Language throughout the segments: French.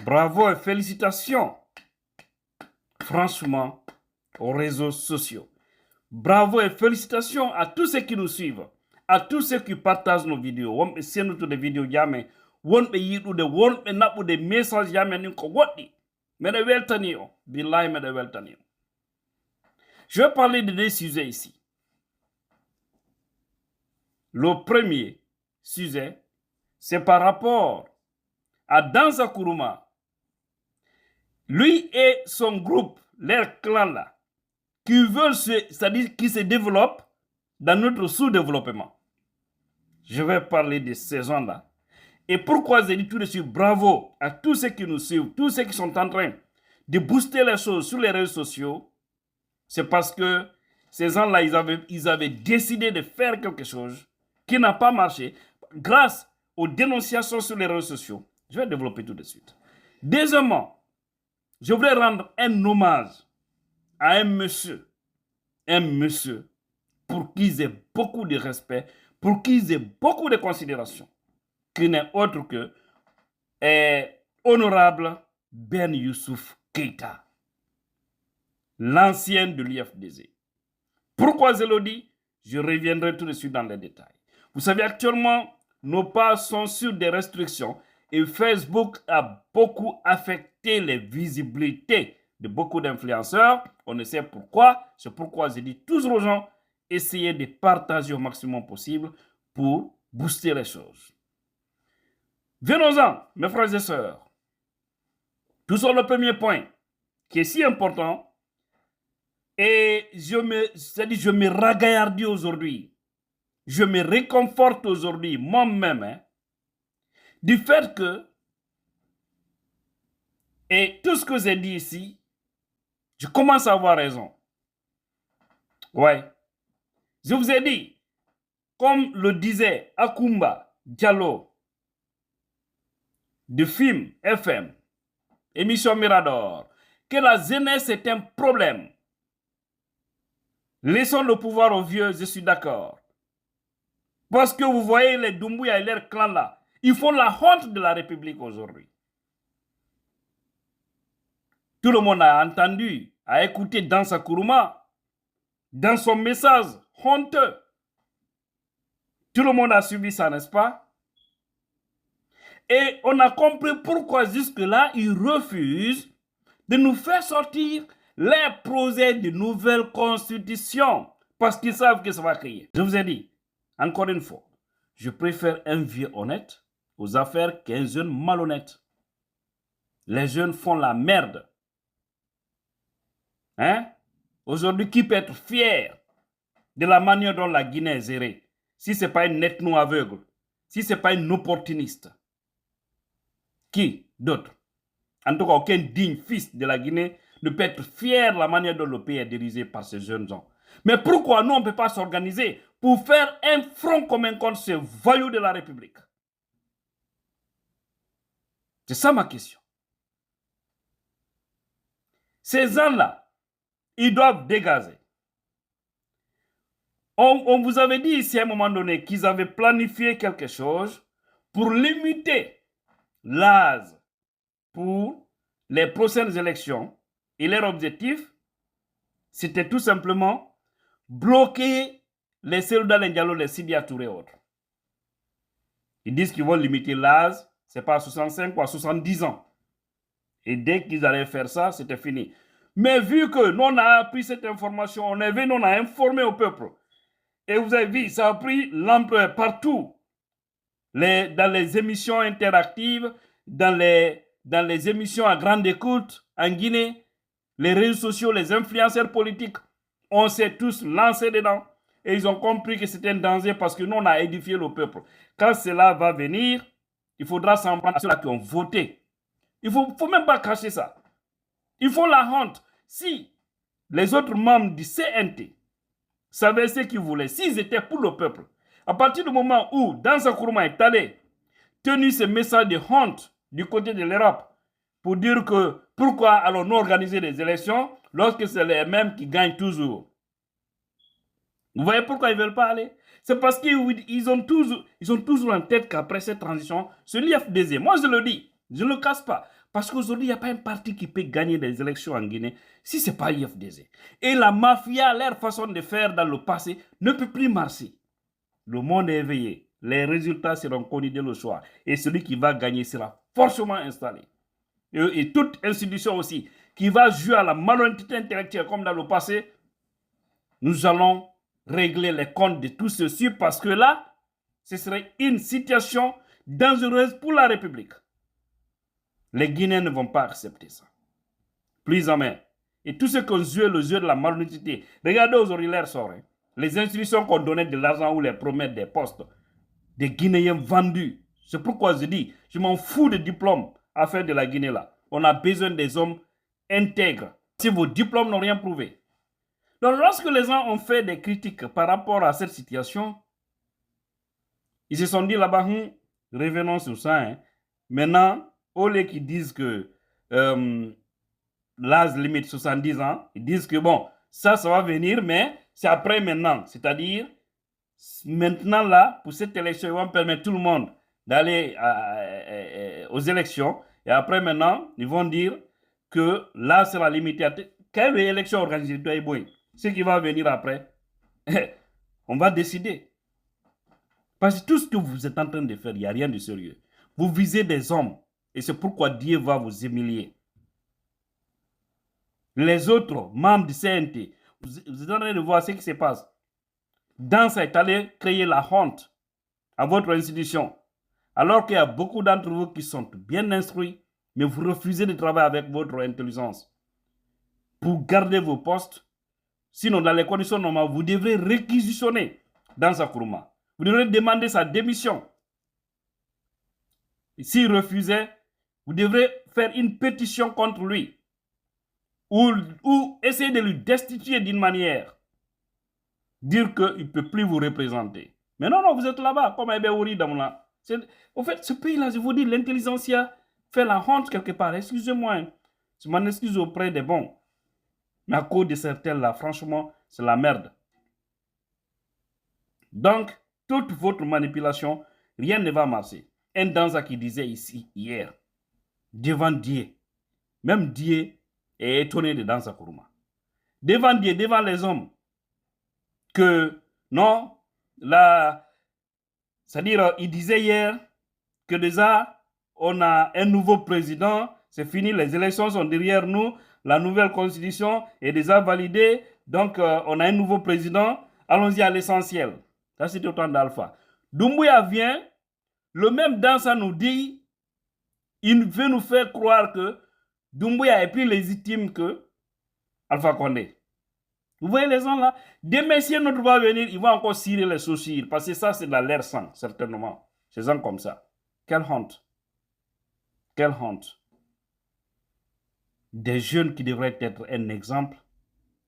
Bravo et félicitations, franchement, aux réseaux sociaux. Bravo et félicitations à tous ceux qui nous suivent, à tous ceux qui partagent nos vidéos. Wonɓe sennutude vidéo jamais, wonɓe yiɗude, wonɓe naɓude message jamais nin ko woɗɗi. Meɗe weltani o, billahi meɗe weltani o. Je vais parler de deux sujets ici. Le premier sujet, c'est par rapport à Danza Kourouma. Lui et son groupe, leur clan là, qui veulent c'est-à-dire qui se développent dans notre sous-développement. Je vais parler de ces gens-là. Et pourquoi j'ai dit tout de suite bravo à tous ceux qui nous suivent, tous ceux qui sont en train de booster les choses sur les réseaux sociaux, c'est parce que ces gens-là, ils avaient décidé de faire quelque chose qui n'a pas marché grâce aux dénonciations sur les réseaux sociaux. Je vais développer tout de suite. Deuxièmement, je voudrais rendre un hommage à un monsieur pour qui j'ai beaucoup de respect, pour qui j'ai beaucoup de considération, qui n'est autre que honorable Ben Youssouf Keïta, l'ancien de l'IFDZ. Pourquoi je le dis? Je reviendrai tout de suite dans les détails. Vous savez, actuellement, nos pages sont sur des restrictions et Facebook a beaucoup affecté les visibilités de beaucoup d'influenceurs. On ne sait pourquoi. C'est pourquoi je dis toujours aux gens, essayez de partager au maximum possible pour booster les choses. Venons-en, mes frères et sœurs. Tout sur le premier point, qui est si important, et je me ragaillardis aujourd'hui, je me réconforte aujourd'hui, moi-même, du fait que, et tout ce que j'ai dit ici, je commence à avoir raison. Ouais. Je vous ai dit, comme le disait Akumba Diallo, de film FM, émission Mirador, que la jeunesse est un problème. Laissons le pouvoir aux vieux, je suis d'accord. Parce que vous voyez les Doumbouya et leurs clans là, ils font la honte de la République aujourd'hui. Tout le monde a entendu, a écouté Danza Kourouma, dans son message honteux. Tout le monde a suivi ça, n'est-ce pas? Et on a compris pourquoi jusque-là, ils refusent de nous faire sortir les projets de nouvelle constitution. Parce qu'ils savent que ça va créer. Je vous ai dit, encore une fois, je préfère un vieux honnête aux affaires qu'un jeune malhonnête. Les jeunes font la merde. Hein? Aujourd'hui, qui peut être fier de la manière dont la Guinée est gérée? Si ce n'est pas une ethno aveugle, si ce n'est pas une opportuniste, qui d'autre? En tout cas, aucun digne fils de la Guinée ne peut être fier de la manière dont le pays est dirigé par ces jeunes gens. Mais pourquoi nous, on ne peut pas s'organiser pour faire un front commun contre ces voyous de la République? C'est ça ma question. Ces gens-là, ils doivent dégager. On vous avait dit ici à un moment donné qu'ils avaient planifié quelque chose pour limiter l'âge pour les prochaines élections. Et leur objectif, c'était tout simplement bloquer les Selouda Diallo, les Sidia Touré et autres. Ils disent qu'ils vont limiter l'âge, c'est pas à 65 ou à 70 ans. Et dès qu'ils allaient faire ça, c'était fini. Mais vu que nous on a appris cette information, on a informé au peuple. Et vous avez vu, ça a pris l'ampleur partout. Dans les émissions interactives, dans les émissions à grande écoute en Guinée, les réseaux sociaux, les influenceurs politiques, on s'est tous lancés dedans. Et ils ont compris que c'était un danger parce que nous, on a édifié le peuple. Quand cela va venir, il faudra s'en prendre à ceux qui ont voté. Il ne faut même pas cacher ça. Ils font la honte. Si les autres membres du CNT savaient ce qu'ils voulaient, s'ils étaient pour le peuple, à partir du moment où Danza Kourouma est allé tenu ce message de honte du côté de l'Europe pour dire que pourquoi allons-nous organiser des élections lorsque c'est les mêmes qui gagnent toujours? Vous voyez pourquoi ils ne veulent pas aller? C'est parce qu'ils ont toujours en tête qu'après cette transition, ce l'IFDZ, moi je le dis, je ne le casse pas. Parce qu'aujourd'hui, il n'y a pas un parti qui peut gagner des élections en Guinée si ce n'est pas IFDZ. Et la mafia, leur façon de faire dans le passé, ne peut plus marcher. Le monde est éveillé. Les résultats seront connus dès le soir. Et celui qui va gagner sera forcément installé. Et toute institution aussi qui va jouer à la malhonnêteté intellectuelle comme dans le passé, nous allons régler les comptes de tout ceci parce que là, ce serait une situation dangereuse pour la République. Les Guinéens ne vont pas accepter ça. Plus jamais. Et tous ceux qui ont joué le jeu de la malhonnêteté, regardez aujourd'hui leur sort. Hein. Les institutions qu'on donnait de l'argent ou les promettent des postes, des Guinéens vendus. C'est pourquoi je dis, je m'en fous des diplômes à faire de la Guinée là. On a besoin des hommes intègres. Si vos diplômes n'ont rien prouvé. Donc lorsque les gens ont fait des critiques par rapport à cette situation, ils se sont dit là-bas, revenons sur ça. Hein. Maintenant, au lieu qu'ils disent que l'âge limite 70 ans, ils disent que bon, ça va venir, mais c'est après maintenant. C'est-à-dire, maintenant là, pour cette élection, ils vont permettre tout le monde d'aller aux élections. Et après maintenant, ils vont dire que là, c'est la limite. Quelle élection organisée doit être ce qui va venir après, on va décider. Parce que tout ce que vous êtes en train de faire, il n'y a rien de sérieux. Vous visez des hommes. Et c'est pourquoi Dieu va vous humilier. Les autres membres du CNT, vous êtes en train de voir ce qui se passe. Dansa est allé créer la honte à votre institution. Alors qu'il y a beaucoup d'entre vous qui sont bien instruits, mais vous refusez de travailler avec votre intelligence. Pour garder vos postes, sinon dans les conditions normales, vous devrez réquisitionner Dansa Kourouma. Vous devrez demander sa démission. S'il refusait, vous devrez faire une pétition contre lui. Ou essayer de lui destituer d'une manière. Dire qu'il ne peut plus vous représenter. Mais non, vous êtes là-bas, comme Ebéouri Damoula. En fait, ce pays-là, je vous dis, l'intelligentsia fait la honte quelque part. Excusez-moi, hein. Je m'en excuse auprès des bons. Mais à cause de certains là, franchement, c'est la merde. Donc, toute votre manipulation, rien ne va marcher. Un Danza qui disait ici, hier, devant Dieu, même Dieu est étonné de Danza Kourouma. Devant Dieu, devant les hommes, que non, là, c'est-à-dire, il disait hier que déjà, on a un nouveau président, c'est fini, les élections sont derrière nous, la nouvelle constitution est déjà validée, donc on a un nouveau président, allons-y à l'essentiel. Ça, c'était au temps d'Alpha. Doumbouya vient, le même Dansa nous dit, il veut nous faire croire que Doumbouya est plus légitime que Alpha Condé. Vous voyez les gens là? Demain, si notre va venir, ils vont encore cirer les sourcils, parce que ça, c'est dans l'air sang, certainement. Ces gens comme ça. Quelle honte. Quelle honte. Des jeunes qui devraient être un exemple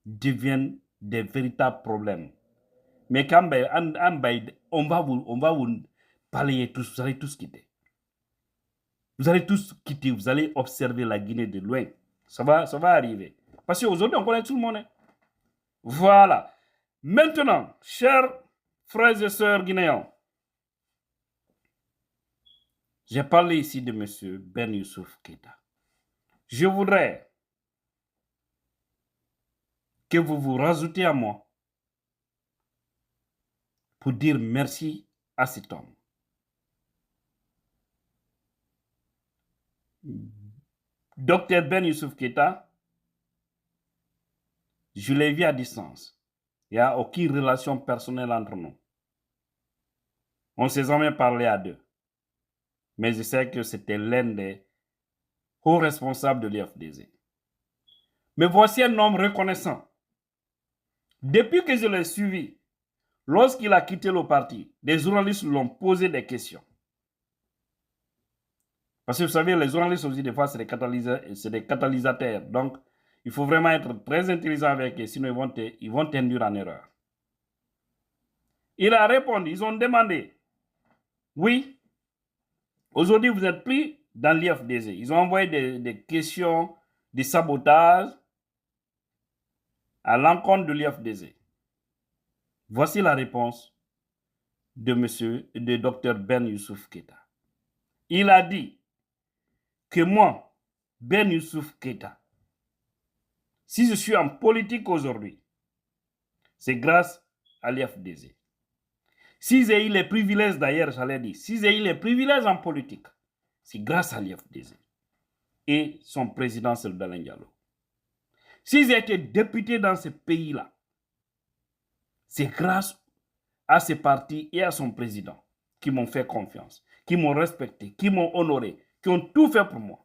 deviennent des véritables problèmes. Mais quand on va vous balayer tous, vous allez tous quitter. Vous allez tous quitter, vous allez observer la Guinée de loin. Ça va arriver. Parce qu'aujourd'hui, on connaît tout le monde. Hein. Voilà. Maintenant, chers frères et sœurs guinéens, j'ai parlé ici de M. Ben Youssouf Keïta. Je voudrais que vous vous rajoutez à moi pour dire merci à cet homme. Dr Ben Youssouf Keïta, je l'ai vu à distance. Il n'y a aucune relation personnelle entre nous. On ne s'est jamais parlé à deux. Mais je sais que c'était l'un des hauts responsables de l'IFDZ. Mais voici un homme reconnaissant. Depuis que je l'ai suivi, lorsqu'il a quitté le parti, des journalistes lui ont posé des questions. Parce que vous savez, les journalistes aussi, des fois, c'est des catalysateurs. Donc, il faut vraiment être très intelligent avec eux, sinon ils vont t'induire en erreur. Il a répondu, ils ont demandé, oui, aujourd'hui, vous êtes pris dans l'IFDZ. Ils ont envoyé des questions de sabotage à l'encontre de l'IFDZ. Voici la réponse de Dr Ben Youssouf Keïta. Il a dit que moi, Ben Youssouf Keïta. Si je suis en politique aujourd'hui, c'est grâce à l'IFDZ. Si j'ai eu les privilèges, d'ailleurs, j'allais dire, si j'ai eu les privilèges en politique, c'est grâce à l'IFDZ et son président, c'est Dalen Diallo. Si j'ai été député dans ce pays-là, c'est grâce à ce parti et à son président qui m'ont fait confiance, qui m'ont respecté, qui m'ont honoré, qui ont tout fait pour moi.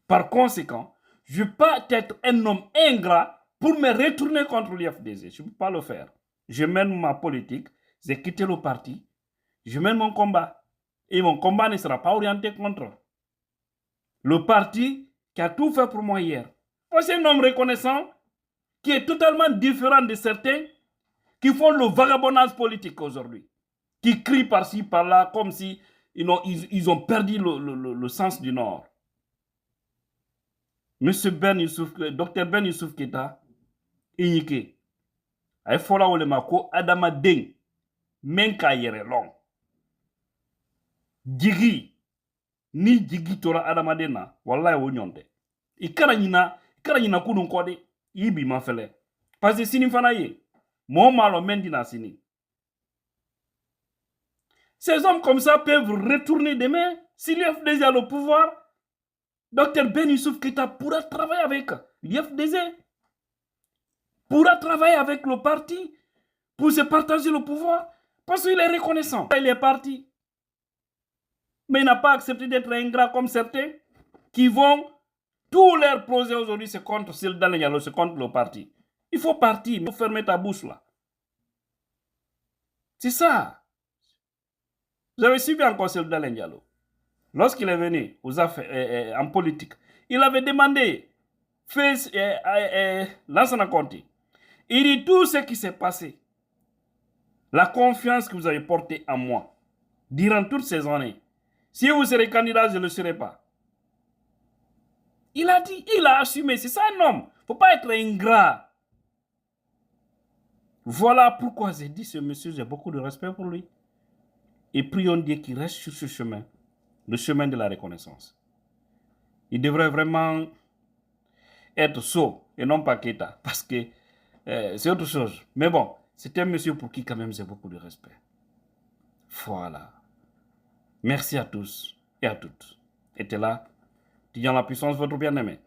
Par conséquent, je ne peux pas être un homme ingrat pour me retourner contre l'IFDZ. Je ne peux pas le faire. Je mène ma politique, j'ai quitté le parti, je mène mon combat. Et mon combat ne sera pas orienté contre le parti qui a tout fait pour moi hier. Moi, c'est un homme reconnaissant qui est totalement différent de certains qui font le vagabondage politique aujourd'hui, qui crient par-ci, par-là, comme si ils ont perdu le sens du Nord. Monsieur Ben Youssouf, Dr Ben Youssouf Keïta, Iñike, ay fola wole ma ko adama den men ka yere long. Jigi, ni jigi tora adama den na, wallahi wo nyonte. Ikara nyina kunun kode, ibi ma fele. Parce que sini fana ye, mo malo mendina sini. Ces hommes comme ça peuvent retourner demain si l'IFDZ a le pouvoir. Dr Ben Youssouf Keïta pourra travailler avec l'IFDZ, pourra travailler avec le parti pour se partager le pouvoir parce qu'il est reconnaissant. Il est parti. Mais il n'a pas accepté d'être ingrat comme certains qui vont, tous leurs projets aujourd'hui, c'est contre Dalen Diallo, c'est contre le parti. Il faut partir, il faut fermer ta bouche là. C'est ça. Vous avez suivi encore Dalen Diallo. Lorsqu'il est venu aux affaires, en politique, il avait demandé, Lansana Conté, il dit tout ce qui s'est passé, la confiance que vous avez portée en moi, durant toutes ces années, si vous serez candidat, je ne le serai pas. Il a dit, il a assumé, c'est ça un homme. Il ne faut pas être ingrat. Voilà pourquoi j'ai dit ce monsieur, j'ai beaucoup de respect pour lui. Et prions Dieu qu'il reste sur ce chemin, le chemin de la reconnaissance. Il devrait vraiment être sot et non pas Keïta, parce que c'est autre chose. Mais bon, c'est un monsieur pour qui quand même j'ai beaucoup de respect. Voilà. Merci à tous et à toutes. Et là, Tidjane La Puissance, votre bien-aimé.